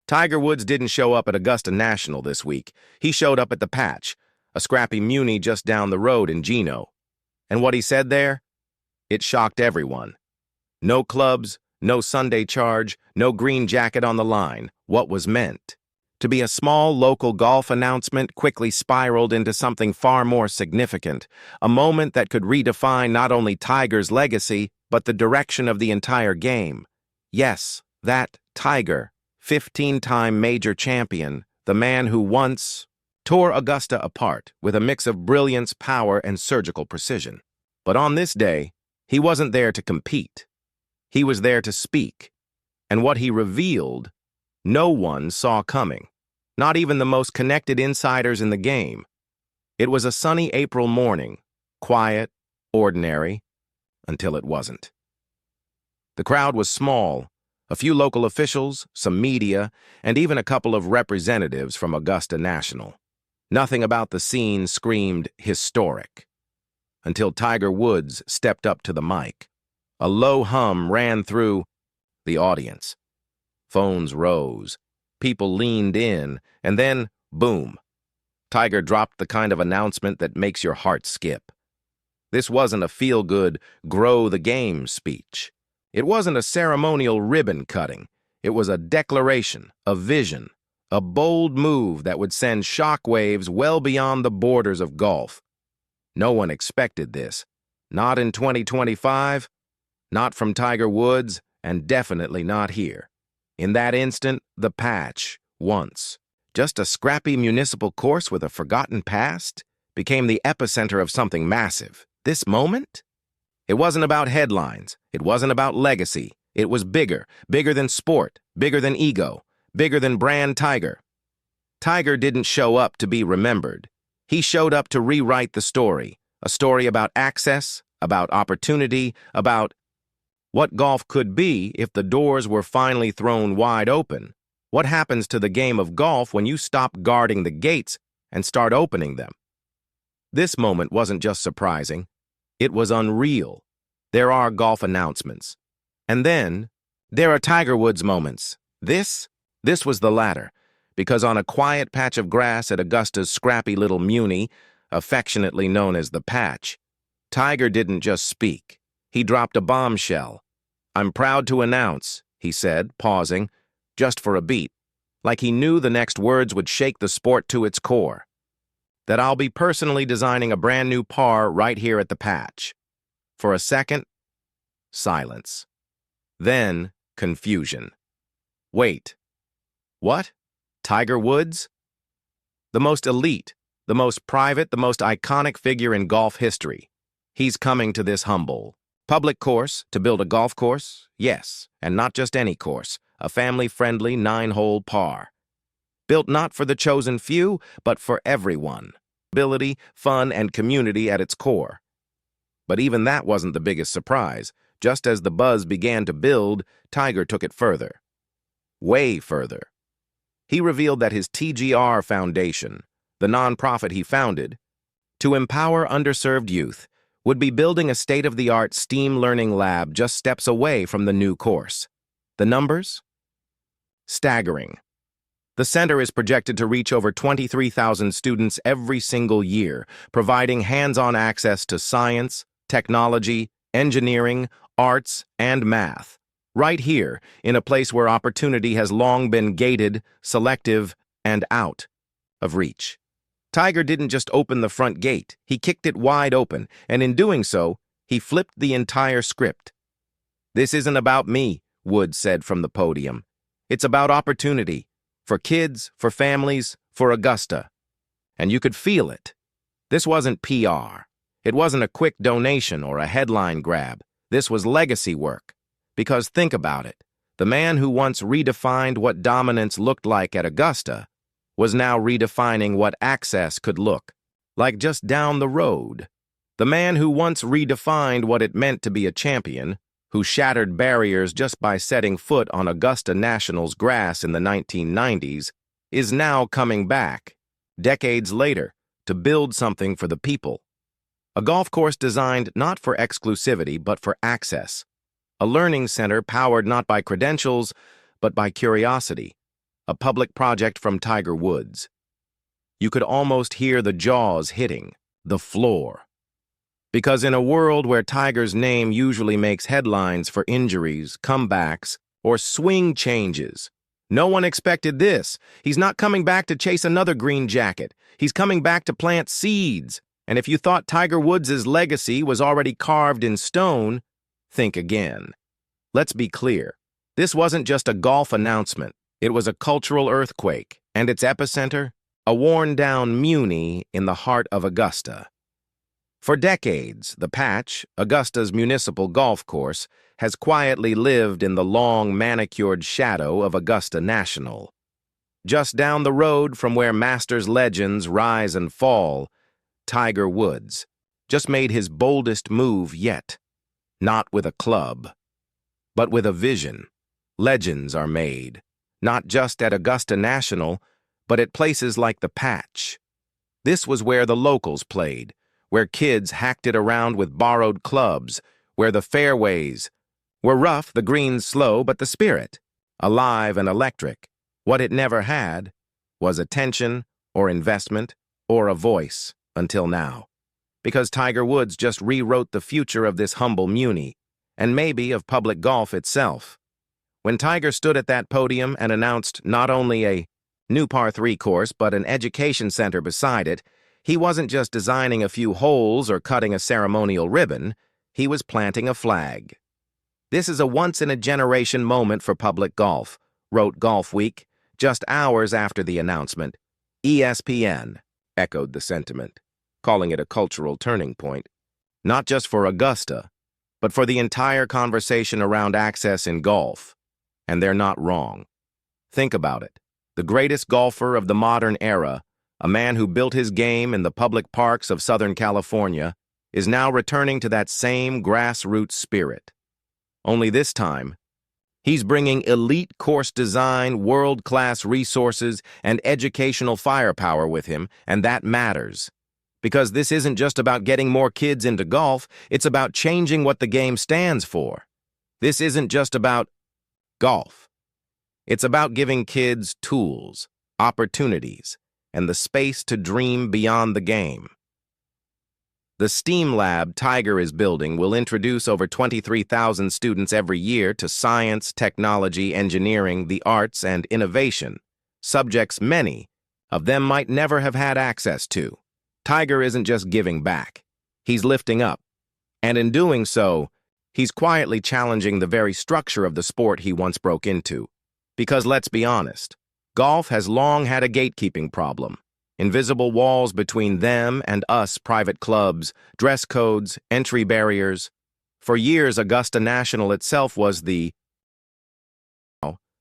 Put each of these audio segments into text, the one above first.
Tiger Woods didn't show up at Augusta National this week. He showed up at the Patch, a scrappy muni just down the road in Geno. And what he said there? It shocked everyone. No clubs, no Sunday charge, no green jacket on the line. What was meant to be a small local golf announcement quickly spiraled into something far more significant, a moment that could redefine not only Tiger's legacy, but the direction of the entire game. Yes, that Tiger, 15-time major champion, the man who once tore Augusta apart with a mix of brilliance, power, and surgical precision. But on this day, he wasn't there to compete. He was there to speak. And what he revealed, no one saw coming, not even the most connected insiders in the game. It was a sunny April morning, quiet, ordinary, until it wasn't. The crowd was small, a few local officials, some media, and even a couple of representatives from Augusta National. Nothing about the scene screamed historic, until Tiger Woods stepped up to the mic. A low hum ran through the audience. Phones rose. People leaned in, and then, boom. Tiger dropped the kind of announcement that makes your heart skip. This wasn't a feel-good, grow the game speech. It wasn't a ceremonial ribbon cutting. It was a declaration, a vision, a bold move that would send shockwaves well beyond the borders of golf. No one expected this. Not in 2025, not from Tiger Woods, and definitely not here. In that instant, the Patch, once just a scrappy municipal course with a forgotten past, became the epicenter of something massive. This moment? It wasn't about headlines. It wasn't about legacy. It was bigger than sport, bigger than ego, bigger than brand Tiger. Tiger didn't show up to be remembered. He showed up to rewrite the story, a story about access, about opportunity, about what golf could be if the doors were finally thrown wide open. What happens to the game of golf when you stop guarding the gates and start opening them? This moment wasn't just surprising. It was unreal. There are golf announcements. And then, there are Tiger Woods moments. This was the latter, because on a quiet patch of grass at Augusta's scrappy little muni, affectionately known as the Patch, Tiger didn't just speak. He dropped a bombshell. "I'm proud to announce," he said, pausing, just for a beat, like he knew the next words would shake the sport to its core, "that I'll be personally designing a brand new par right here at the Patch." For a second, silence. Then, confusion. Wait. What? Tiger Woods? The most elite, the most private, the most iconic figure in golf history. He's coming to this humble public course to build a golf course? Yes, and not just any course, a family-friendly 9-hole par. Built not for the chosen few, but for everyone. Ability, fun, and community at its core. But even that wasn't the biggest surprise. Just as the buzz began to build, Tiger took it further. Way further. He revealed that his TGR Foundation, the nonprofit he founded, to empower underserved youth, would be building a state-of-the-art STEAM learning lab just steps away from the new course. The numbers? Staggering. The center is projected to reach over 23,000 students every single year, providing hands-on access to science, technology, engineering, arts, and math. Right here, in a place where opportunity has long been gated, selective, and out of reach. Tiger didn't just open the front gate, he kicked it wide open, and in doing so, he flipped the entire script. "This isn't about me," Woods said from the podium. "It's about opportunity. For kids, for families, for Augusta." And you could feel it. This wasn't PR. It wasn't a quick donation or a headline grab. This was legacy work. Because think about it. The man who once redefined what dominance looked like at Augusta was now redefining what access could look like just down the road. The man who once redefined what it meant to be a champion, who shattered barriers just by setting foot on Augusta National's grass in the 1990s, is now coming back, decades later, to build something for the people. A golf course designed not for exclusivity, but for access. A learning center powered not by credentials, but by curiosity. a public project from TigerWoods. You could almost hear the jaws hitting the floor. Because in a world where Tiger's name usually makes headlines for injuries, comebacks, or swing changes, no one expected this. He's not coming back to chase another green jacket. He's coming back to plant seeds. And if you thought Tiger Woods' legacy was already carved in stone, think again. Let's be clear. This wasn't just a golf announcement. It was a cultural earthquake, and its epicenter, a worn-down Muni in the heart of Augusta. For decades, the Patch, Augusta's municipal golf course, has quietly lived in the long, manicured shadow of Augusta National. Just down the road from where Masters legends rise and fall, Tiger Woods just made his boldest move yet. Not with a club, but with a vision. Legends are made, not just at Augusta National, but at places like the Patch. This was where the locals played, where kids hacked it around with borrowed clubs, where the fairways were rough, the greens slow, but the spirit alive and electric. What it never had was attention or investment or a voice until now. Because Tiger Woods just rewrote the future of this humble Muni, and maybe of public golf itself. When Tiger stood at that podium and announced not only a new par 3 course, but an education center beside it, he wasn't just designing a few holes or cutting a ceremonial ribbon, he was planting a flag. This is a once-in-a-generation moment for public golf, wrote Golfweek, just hours after the announcement. ESPN echoed the sentiment, calling it a cultural turning point, not just for Augusta, but for the entire conversation around access in golf. And they're not wrong. Think about it. The greatest golfer of the modern era, a man who built his game in the public parks of Southern California, is now returning to that same grassroots spirit. Only this time, he's bringing elite course design, world-class resources, and educational firepower with him, and that matters. Because this isn't just about getting more kids into golf, it's about changing what the game stands for. This isn't just about golf. It's about giving kids tools, opportunities, and the space to dream beyond the game. The STEAM lab Tiger is building will introduce over 23,000 students every year to science, technology, engineering, the arts, and innovation, subjects many of them might never have had access to. Tiger isn't just giving back. He's lifting up. And in doing so, he's quietly challenging the very structure of the sport he once broke into. Because let's be honest, golf has long had a gatekeeping problem. Invisible walls between them and us private clubs, dress codes, entry barriers. For years, Augusta National itself was the...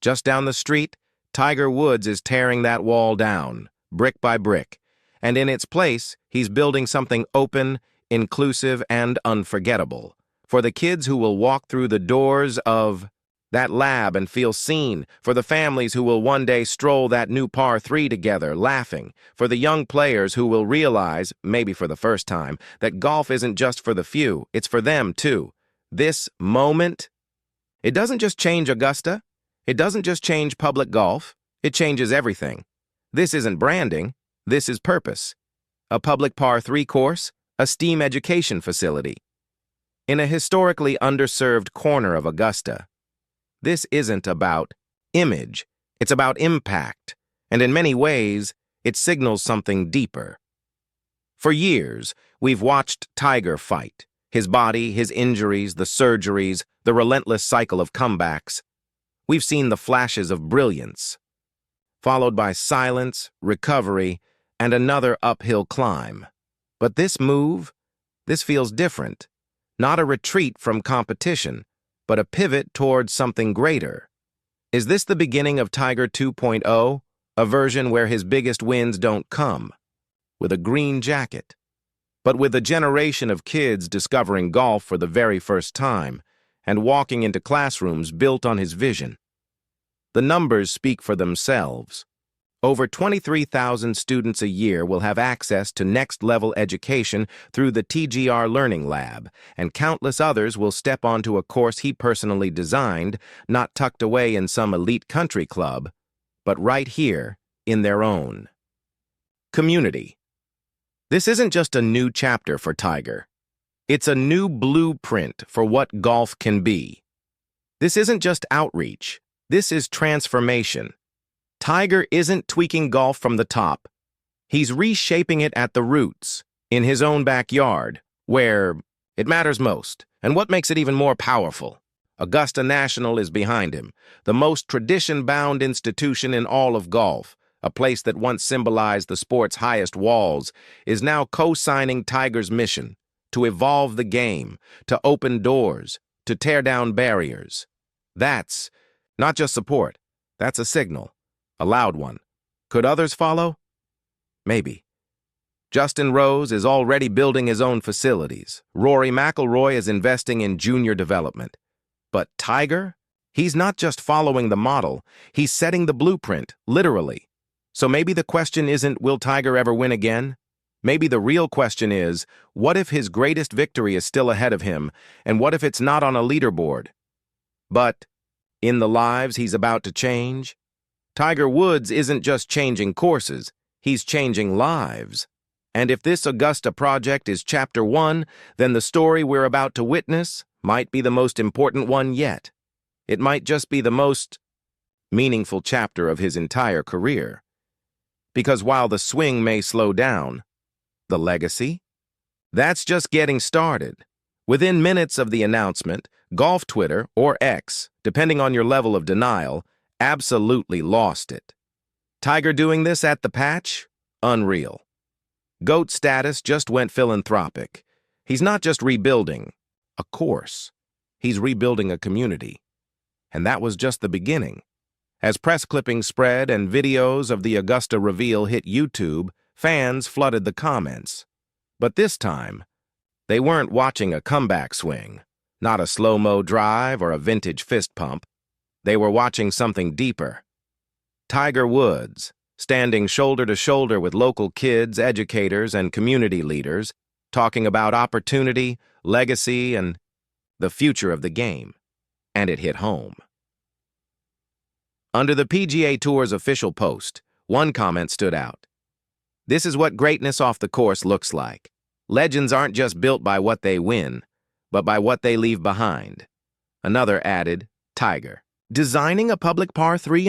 Just down the street, Tiger Woods is tearing that wall down, brick by brick. And in its place, he's building something open, inclusive, and unforgettable. For the kids who will walk through the doors of that lab and feel seen, for the families who will one day stroll that new par 3 together, laughing, for the young players who will realize, maybe for the first time, that golf isn't just for the few, it's for them too. This moment, it doesn't just change Augusta, it doesn't just change public golf, it changes everything. This isn't branding, this is purpose. A public par 3 course, a STEAM education facility. In a historically underserved corner of Augusta, this isn't about image, it's about impact, and in many ways, it signals something deeper. For years, we've watched Tiger fight, his body, his injuries, the surgeries, the relentless cycle of comebacks. We've seen the flashes of brilliance, followed by silence, recovery, and another uphill climb. But this move, this feels different. Not a retreat from competition, but a pivot towards something greater. Is this the beginning of Tiger 2.0, a version where his biggest wins don't come with a green jacket, but with a generation of kids discovering golf for the very first time and walking into classrooms built on his vision? The numbers speak for themselves. Over 23,000 students a year will have access to next-level education through the TGR Learning Lab, and countless others will step onto a course he personally designed, not tucked away in some elite country club, but right here in their own community. This isn't just a new chapter for Tiger. It's a new blueprint for what golf can be. This isn't just outreach. This is transformation. Tiger isn't tweaking golf from the top. He's reshaping it at the roots, in his own backyard, where it matters most. And what makes it even more powerful? Augusta National is behind him, the most tradition-bound institution in all of golf. A place that once symbolized the sport's highest walls is now co-signing Tiger's mission to evolve the game, to open doors, to tear down barriers. That's not just support, that's a signal, a loud one. Could others follow? Maybe. Justin Rose is already building his own facilities. Rory McIlroy is investing in junior development. But Tiger? He's not just following the model, he's setting the blueprint, literally. So maybe the question isn't, will Tiger ever win again? Maybe the real question is, what if his greatest victory is still ahead of him, and what if it's not on a leaderboard? But in the lives he's about to change, Tiger Woods isn't just changing courses, he's changing lives. And if this Augusta project is chapter 1, then the story we're about to witness might be the most important one yet. It might just be the most meaningful chapter of his entire career. Because while the swing may slow down, the legacy? That's just getting started. Within minutes of the announcement, Golf Twitter, or X, depending on your level of denial, absolutely lost it. Tiger doing this at the patch? Unreal. GOAT status just went philanthropic. He's not just rebuilding a course. He's rebuilding a community. And that was just the beginning. As press clippings spread and videos of the Augusta reveal hit YouTube, fans flooded the comments. But this time, they weren't watching a comeback swing, not a slow-mo drive or a vintage fist pump. They were watching something deeper. Tiger Woods, standing shoulder to shoulder with local kids, educators, and community leaders, talking about opportunity, legacy, and the future of the game. And it hit home. Under the PGA Tour's official post, one comment stood out. "This is what greatness off the course looks like. Legends aren't just built by what they win, but by what they leave behind." Another added, "Tiger, designing a public par 3